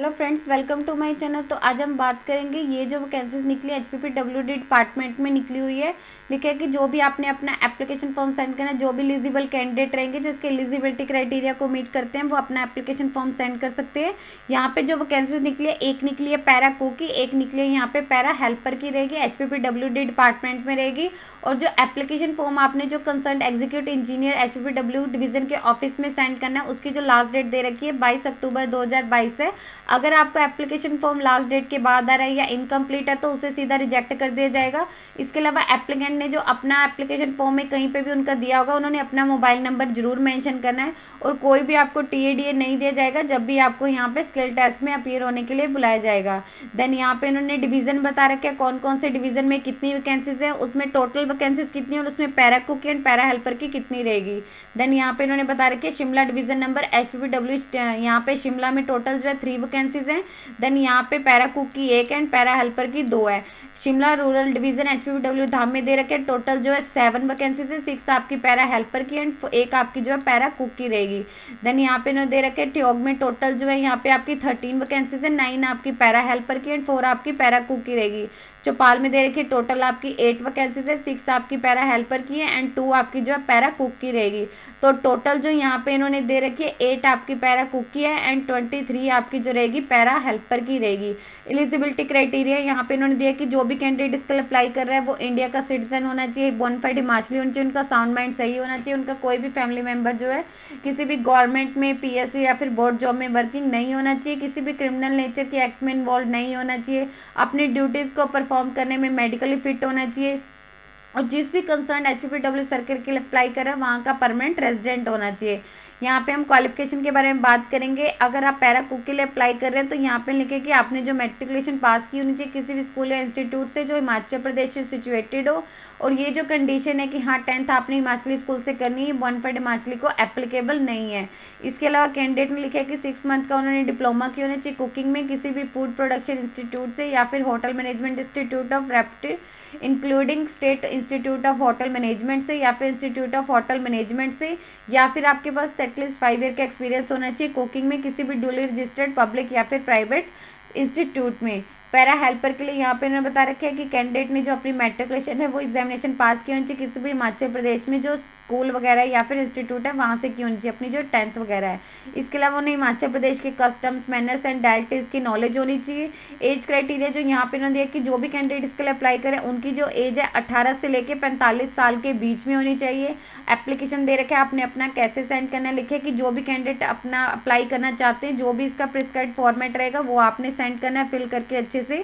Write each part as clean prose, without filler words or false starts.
Hello friends, welcome to my channel. तो आज हम बात करेंगे ये जो वैकेंसीज निकली HPPWD डिपार्टमेंट में निकली हुई है। लिखा है कि जो भी आपने अपना एप्लीकेशन फॉर्म सेंड करना है, जो भी एलिजिबल कैंडिडेट रहेंगे जो इसके एलिजिबिलिटी क्राइटेरिया को मीट करते हैं, वो अपना एप्लीकेशन फॉर्म सेंड कर सकते हैं। यहाँ पे जो वैकेंसीज निकली है, एक निकली है पैरा कुक की, एक निकली है यहाँ पे पैरा हेल्पर की रहेगी, HPPWD डिपार्टमेंट में रहेगी। और जो एप्लीकेशन फॉर्म आपने जो concern executive engineer HPPW division के ऑफिस में सेंड करना है, उसकी जो लास्ट डेट दे रखी है 22 अक्टूबर 2022 है। अगर आपका एप्लीकेशन फॉर्म लास्ट डेट के बाद आ रहा है या इनकम्प्लीट है तो उसे सीधा रिजेक्ट कर दिया जाएगा। इसके अलावा एप्लीकेंट ने जो अपना एप्लीकेशन फॉर्म में कहीं पे भी उनका दिया होगा, उन्होंने अपना मोबाइल नंबर जरूर मेंशन करना है। और कोई भी आपको TADA नहीं दिया जाएगा जब भी आपको यहाँ पे स्किल टेस्ट में अपीयर होने के लिए बुलाया जाएगा। देन यहाँ पे उन्होंने डिवीजन बता रखा है, कौन कौन से डिवीजन में कितनी वैकेंसीज है, उसमें टोटल वैकेंसीज कितनी है और उसमें para cook and para helper की कितनी रहेगी। देन यहाँ पे इन्होंने बता रखी है शिमला डिवीजन नंबर HPPW, यहाँ पे शिमला में टोटल जो है 3 वैकेंसीज हैं। देन यहाँ पे पैरा कुक की 1 एंड पैरा हेल्पर की 2 है। शिमला रूरल डिवीजन HPPW धाम में दे रखे टोटल जो है 7 वैकेंसीज है, 6 आपकी पैरा हेल्पर की एंड 1 आपकी जो है पैरा कुक की रहेगी। देन यहाँ पे इन्होंने दे रखे ठियोग में टोटल जो है यहाँ पे आपकी 13 वैकेंसीज है, 9 आपकी पैरा हेल्पर की एंड 4 आपकी पैरा कुक की रहेगी। चौपाल में दे रखी टोटल आपकी 8 वैकेंसीज है, 6 आपकी पैरा हेल्पर की है एंड 2 आपकी जो है पैरा कुक की रहेगी। तो टोटल जो यहाँ पे इन्होंने दे रखी है 8 आपकी पैरा कुक की है एंड 23 आपकी जो रहेगी पैरा हेल्पर की रहेगी। एलिजिबिलिटी क्राइटेरिया यहाँ पे इन्होंने दिया कि जो भी कैंडिडेट इसके लिए अप्लाई कर रहा है वो इंडिया का सिटीजन होना चाहिए, बोनाफाइड हिमाचली होना चाहिए, उनका साउंड माइंड सही होना चाहिए, उनका कोई भी फैमिली मेंबर जो है किसी भी गवर्नमेंट में PSU या फिर बोर्ड जॉब में वर्किंग नहीं होना चाहिए, किसी भी क्रिमिनल नेचर के एक्ट में इन्वॉल्व नहीं होना चाहिए, अपनी ड्यूटीज़ को परफॉर्म करने में मेडिकली फिट होना चाहिए और जिस भी कंसर्न HPPW सर्कल के लिए अप्लाई कर रहा है वहाँ का परमानेंट रेजिडेंट होना चाहिए। यहाँ पे हम क्वालिफिकेशन के बारे में बात करेंगे। अगर आप पैरा कुक के लिए अप्लाई कर रहे हैं तो यहाँ पे लिखे कि आपने जो मैट्रिकुलेशन पास की होनी चाहिए किसी भी स्कूल या इंस्टीट्यूट से जो हिमाचल प्रदेश में सिचुएटेड हो। और ये जो कंडीशन है कि हाँ 10th आपने हिमाचली स्कूल से करनी है, बोनाफाइड हिमाचली को एप्लीकेबल नहीं है। इसके अलावा कैंडिडेट ने लिखा है कि 6 मंथ का उन्होंने डिप्लोमा की होना चाहिए कुकिंग में किसी भी फूड प्रोडक्शन इंस्टीट्यूट से या फिर hotel management institute of reputed including state institute of hotel management से या फिर इंस्टीट्यूट ऑफ होटल मैनेजमेंट से, या फिर आपके पास एटलीस्ट 5 ईयर का एक्सपीरियंस होना चाहिए कुकिंग में किसी भी ड्यूली रजिस्टर्ड पब्लिक या फिर प्राइवेट इंस्टीट्यूट में। पैरा हेल्पर के लिए यहाँ पे उन्होंने बता रखा है कि कैंडिडेट ने जो अपनी मैट्रिकुलेशन है वो एग्जामिनेशन पास की होनी चाहिए किसी भी हिमाचल प्रदेश में जो स्कूल वगैरह है या फिर इंस्टीट्यूट है वहाँ से की होनी चाहिए, अपनी जो 10th वगैरह है। इसके अलावा उन्हें हिमाचल प्रदेश के कस्टम्स मैनर्स एंड डायलिटीज की नॉलेज होनी चाहिए। एज क्राइटेरिया जो यहाँ पे उन्होंने दिया कि जो भी कैंडिडेट इसके लिए अप्लाई करें उनकी जो एज है 18 से लेकर 45 साल के बीच में होनी चाहिए। एप्लीकेशन दे रखा है आपने अपना कैसे सेंड करना है, लिखे कि जो भी कैंडिडेट अपना अप्लाई करना चाहते हैं जो भी इसका प्रिस्क्राइब्ड फॉर्मेट रहेगा वो आपने सेंड करना है फिल करके अच्छे से।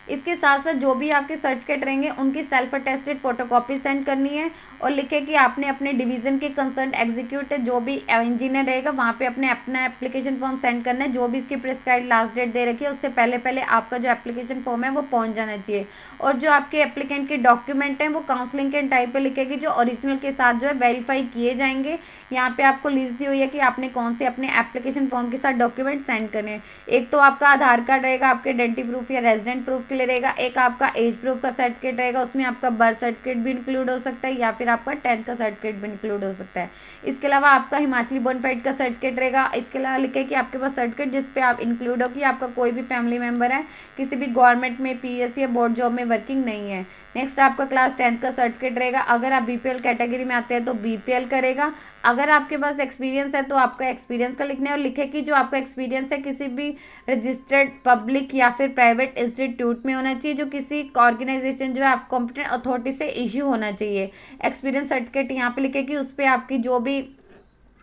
इसके साथ साथ जो भी आपके सर्टिफिकेट रहेंगे उनकी सेल्फ अटेस्टेड फोटोकॉपी सेंड करनी है। और लिखे कि आपने अपने डिवीज़न के कंसर्न एग्जीक्यूटिव जो भी इंजीनियर रहेगा वहाँ पे अपना एप्लीकेशन फॉर्म सेंड करना है। जो भी इसकी प्रिस्क्राइब्ड लास्ट डेट दे रखी है उससे पहले पहले आपका जो एप्लीकेशन फॉर्म है वो पहुँच जाना चाहिए। और जो आपके एप्लीकेंट के डॉक्यूमेंट हैं वो काउंसलिंग के टाइप पर लिखेगी जो ओरिजिनल के साथ जो है वेरीफाई किए जाएंगे। यहाँ पे आपको लिस्ट दी हुई है कि आपने कौन से अपने एप्लीकेशन फॉर्म के साथ डॉक्यूमेंट सेंड करने हैं। एक तो आपका आधार कार्ड रहेगा आपके आइडेंटिटी प्रूफ या रेजिडेंट प्रूफ के लिए रहेगा, एक आपका एज प्रूफ का सर्टिफिकेट रहेगा, उसमें आपका बर्थ सर्टिफिकेट भी इंक्लूड हो सकता है या फिर आपका 10th का सर्टिफिकेट भी इंक्लूड हो सकता है। इसके अलावा आपका हिमाचली बोनाफाइड का सर्टिफिकेट रहेगा। इसके अलावा लिखे कि आपके पास सर्टिफिकेट जिस पे आप इंक्लूड हो कि आपका कोई भी फैमिली मेंबर है किसी भी गवर्नमेंट में PSU या बोर्ड जॉब में वर्किंग नहीं है। नेक्स्ट आपका क्लास 10th का सर्टिफिकेट रहेगा। अगर आप BPL कैटेगरी में आते हैं तो BPL करेगा। अगर आपके पास एक्सपीरियंस है तो आपका एक्सपीरियंस का लिखना है और लिखे कि जो आपका एक्सपीरियंस है किसी भी रजिस्टर्ड पब्लिक या फिर प्राइवेट इंस्टीट्यूट में होना चाहिए जो किसी ऑर्गेनाइजेशन जो है आप कॉम्पिटेंट अथॉरिटी से इश्यू होना चाहिए। एक्सपीरियंस सर्टिफिकेट यहाँ पे लिखे कि उस पर आपकी जो भी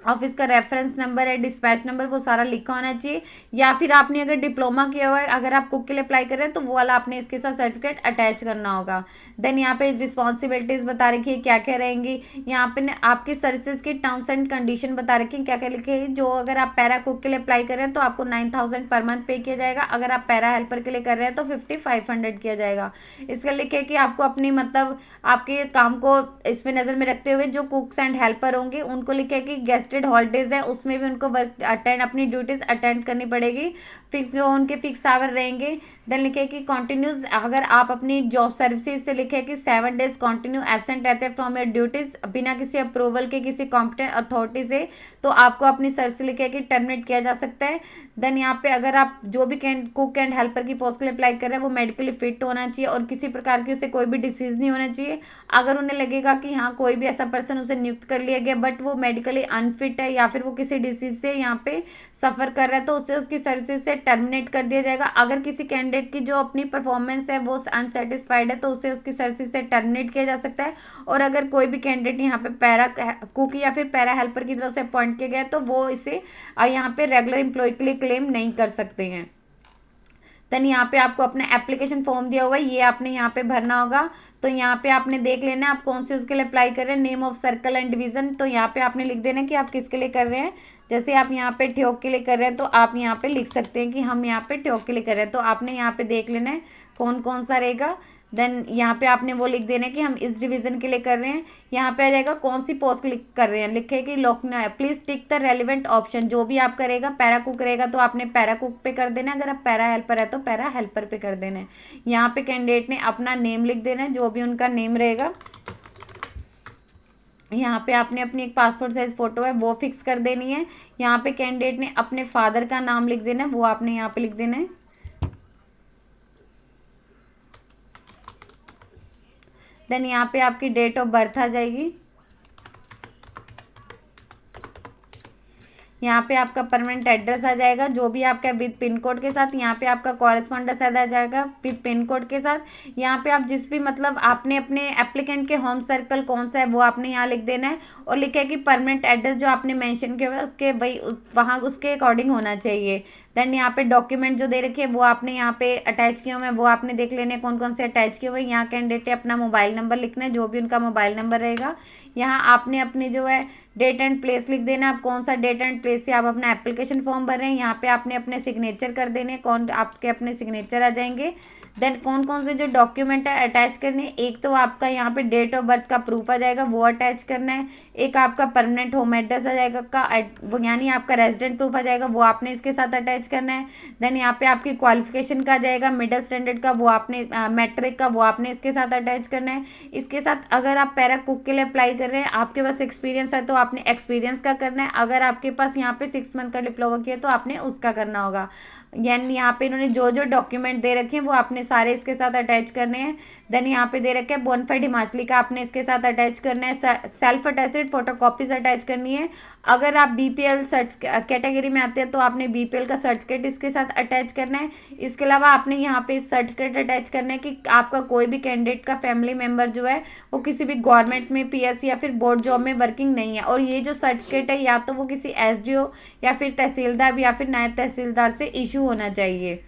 ऑफिस का रेफरेंस नंबर है, डिस्पैच नंबर, वो सारा लिखा होना चाहिए। या फिर आपने अगर डिप्लोमा किया हुआ है, अगर आप कुक के लिए अप्लाई कर रहे हैं तो वो वाला आपने इसके साथ सर्टिफिकेट अटैच करना होगा। देन यहाँ पे रिस्पॉन्सिबिलिटीज़ बता रखी है क्या क्या रहेंगी। यहाँ पे आपकी सर्विसेज की टर्म्स एंड कंडीशन बता रखी है क्या क्या लिखे है। जो अगर आप पैरा कुक के लिए अप्लाई कर रहे हैं तो आपको 9000 पर मंथ पे किया जाएगा। अगर आप पैरा हेल्पर के लिए कर रहे हैं तो 5500 किया जाएगा। इसका लिखे कि आपको अपनी मतलब आपके काम को इसमें नज़र में रखते हुए जो कुक्स एंड हेल्पर होंगे उनको लिखे कि गेस्ट रेस्टेड हॉलीडेज है उसमें भी उनको वर्क अटेंड अपनी ड्यूटीज अटेंड करनी पड़ेगी, फिक्स जो उनके फिक्स आवर रहेंगे। देन लिखे कि कॉन्टिन्यूस, अगर आप अपनी जॉब सर्विसेज से लिखे कि 7 डेज कॉन्टिन्यू एब्सेंट रहते हैं फ्रॉम योर ड्यूटीज बिना किसी अप्रूवल के किसी कॉम्पिटेंट अथॉरिटी से, तो आपको अपनी सर्च से लिखे कि टर्मिनेट किया जा सकता है। देन यहाँ पे अगर आप जो भी कुक एंड हेल्पर की पोस्ट के लिए अप्लाई कर रहे हैं वो मेडिकली फिट होना चाहिए और किसी प्रकार की उसे कोई भी डिसीज नहीं होना चाहिए। अगर उन्हें लगेगा कि हाँ कोई भी ऐसा पर्सन उसे नियुक्त कर लिया गया बट वो मेडिकली अनफिट है या फिर वो किसी डिसीज से यहाँ पे सफ़र कर रहा है तो उसे उसकी सर्विसेज से टर्मिनेट कर दिया जाएगा। अगर किसी कैंडिडेट की जो अपनी परफॉर्मेंस है वो अनसेटिस्फाइड है तो उसे उसकी सर्विसेज से टर्मिनेट किया जा सकता है। और अगर कोई भी कैंडिडेट यहाँ पे पैरा कुक या फिर पैरा हेल्पर की तरफ से अपॉइंट किया गया तो वो इसे यहाँ पे रेगुलर एम्प्लॉय के लिए क्लेम नहीं कर सकते हैं। देन यहाँ पे आपको अपना एप्लीकेशन फॉर्म दिया हुआ है, ये आपने यहाँ पे भरना होगा। तो यहाँ पे आपने देख लेना है आप कौन से उसके लिए अप्लाई कर रहे हैं, name of circle and division, तो यहाँ पे आपने लिख देना है कि आप किसके लिए कर रहे हैं। जैसे आप यहाँ पे ठियोग के लिए कर रहे हैं तो आप यहाँ पे लिख सकते हैं कि हम यहाँ पे ठियोग के लिए कर रहे हैं, तो आपने यहाँ पे देख लेना है कौन कौन सा रहेगा। देन यहाँ पे आपने वो लिख देना है कि हम इस डिवीज़न के लिए कर रहे हैं। यहाँ पे आ जाएगा कौन सी पोस्ट क्लिक कर रहे हैं, लिखे कि लोकना, please tick the relevant option, जो भी आप करेगा पैरा कुक रहेगा तो आपने पैरा कुक पे कर देना है, अगर आप पैरा हेल्पर है तो पैरा हेल्पर पे कर देना है। यहाँ पे कैंडिडेट ने अपना नेम लिख देना है, जो भी उनका नेम रहेगा। यहाँ पे आपने अपनी एक पासपोर्ट साइज फ़ोटो है वो फिक्स कर देनी है। यहाँ पे कैंडिडेट ने अपने फादर का नाम लिख देना है, वो आपने यहाँ पे लिख देना है। देन यहाँ पे आपकी डेट ऑफ बर्थ आ जाएगी। यहाँ पे आपका परमानेंट एड्रेस आ जाएगा जो भी आपका विद पिन कोड के साथ, यहाँ पे आपका कॉरेस्पॉन्डेंस आ जाएगा विद पिन कोड के साथ। यहाँ पे आप जिस भी मतलब आपने अपने एप्लीकेंट के होम सर्कल कौन सा है वो आपने यहाँ लिख देना है और लिखा है कि परमानेंट एड्रेस जो आपने मेंशन किया हुआ है उसके वही वहाँ उसके अकॉर्डिंग होना चाहिए। देन यहाँ पे डॉक्यूमेंट जो दे रखे हैं वो आपने यहाँ पे अटैच किए हुए हैं, वो आपने देख लेने कौन कौन से अटैच किए हुए हैं। यहाँ कैंडिडेट है अपना मोबाइल नंबर लिखना है, जो भी उनका मोबाइल नंबर रहेगा। यहाँ आपने अपनी जो है डेट एंड प्लेस लिख देना, आप कौन सा डेट एंड प्लेस से आप अपना एप्लीकेशन फॉर्म भर रहे हैं। यहाँ पे आपने अपने सिग्नेचर कर देने, कौन आपके अपने सिग्नेचर आ जाएंगे। देन कौन कौन से जो डॉक्यूमेंट है अटैच करने, एक तो आपका यहाँ पे डेट ऑफ बर्थ का प्रूफ आ जाएगा वो अटैच करना है, एक आपका परमानेंट होम एड्रेस आ जाएगा वो यानी आपका रेजिडेंट प्रूफ आ जाएगा वो आपने इसके साथ अटैच करना है। देन यहाँ पे आपकी क्वालिफिकेशन का आ जाएगा मिडिल स्टैंडर्ड का, वो आपने मैट्रिक का वो आपने इसके साथ अटैच करना है। इसके साथ अगर आप पैरा कुक के लिए अप्लाई कर रहे हैं, आपके पास एक्सपीरियंस है तो आपने एक्सपीरियंस का करना है, अगर आपके पास यहाँ पे 6 मंथ का डिप्लोमा किया तो आपने उसका करना होगा। यानी यहाँ पे इन्होंने जो जो डॉक्यूमेंट दे रखे हैं वो आपने सारे इसके साथ अटैच करने हैं। देन यहाँ पे दे रखे हैं बोनफाइड हिमाचली का आपने इसके साथ अटैच करना है, सेल्फ अटेस्टेड फोटोकॉपीज अटैच करनी है। अगर आप बीपीएल कैटेगरी में आते हैं तो आपने बीपीएल का सर्टिफिकेट इसके साथ अटैच करना है। इसके अलावा आपने यहाँ पे सर्टिफिकेट अटैच करना है कि आपका कोई भी कैंडिडेट का फैमिली मेम्बर जो है वो किसी भी गवर्नमेंट में पीएससी या फिर बोर्ड जॉब में वर्किंग नहीं है, और ये जो सर्टिफिकेट है या तो वो किसी एसडीओ या फिर तहसीलदार या फिर नायब तहसीलदार से इशू होना चाहिए।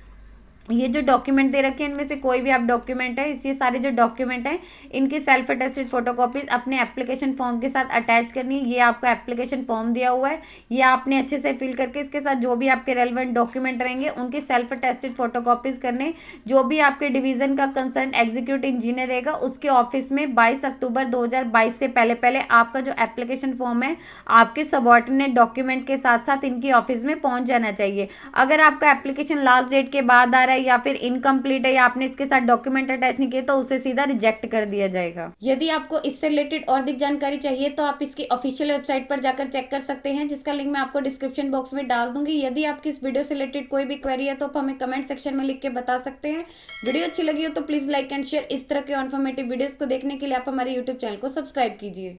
ये जो डॉक्यूमेंट दे रखे हैं इनमें से कोई भी आप डॉक्यूमेंट है, ये सारे जो डॉक्यूमेंट हैं इनकी सेल्फ अटेस्टेड फोटोकॉपीज अपने एप्लीकेशन फॉर्म के साथ अटैच करनी है। ये आपका एप्लीकेशन फॉर्म दिया हुआ है, ये आपने अच्छे से फिल करके इसके साथ जो भी आपके रेलेवेंट डॉक्यूमेंट रहेंगे उनकी सेल्फ अटेस्टेड फोटोकॉपीज करने। जो भी आपके डिवीजन का कंसर्न एग्जीक्यूटिव इंजीनियर रहेगा उसके ऑफिस में 22 अक्टूबर 2022 से पहले पहले आपका जो एप्लीकेशन फॉर्म है आपके सबऑर्डिनेट डॉक्यूमेंट के साथ साथ इनकी ऑफिस में पहुंच जाना चाहिए। अगर आपका एप्लीकेशन लास्ट डेट के बाद आ रहा है या फिर इनकम्प्लीट है या आपने इसके साथ डॉक्यूमेंट अटैच नहीं किए तो उसे सीधा रिजेक्ट कर दिया जाएगा। यदि आपको इससे रिलेटेड और अधिक जानकारी चाहिए तो आप इसकी ऑफिशियल वेबसाइट पर जाकर चेक कर सकते हैं, जिसका लिंक मैं आपको डिस्क्रिप्शन बॉक्स में डाल दूंगी। यदि आपकी इस वीडियो से रिलेटेड कोई भी क्वेरी है तो आप हमें कमेंट सेक्शन में लिख के बता सकते हैं। वीडियो अच्छी लगी हो तो प्लीज लाइक एंड शेयर। इस तरह के इन्फॉर्मेटिव वीडियोस को देखने के लिए आप हमारे यूट्यूब चैनल को सब्सक्राइब कीजिए।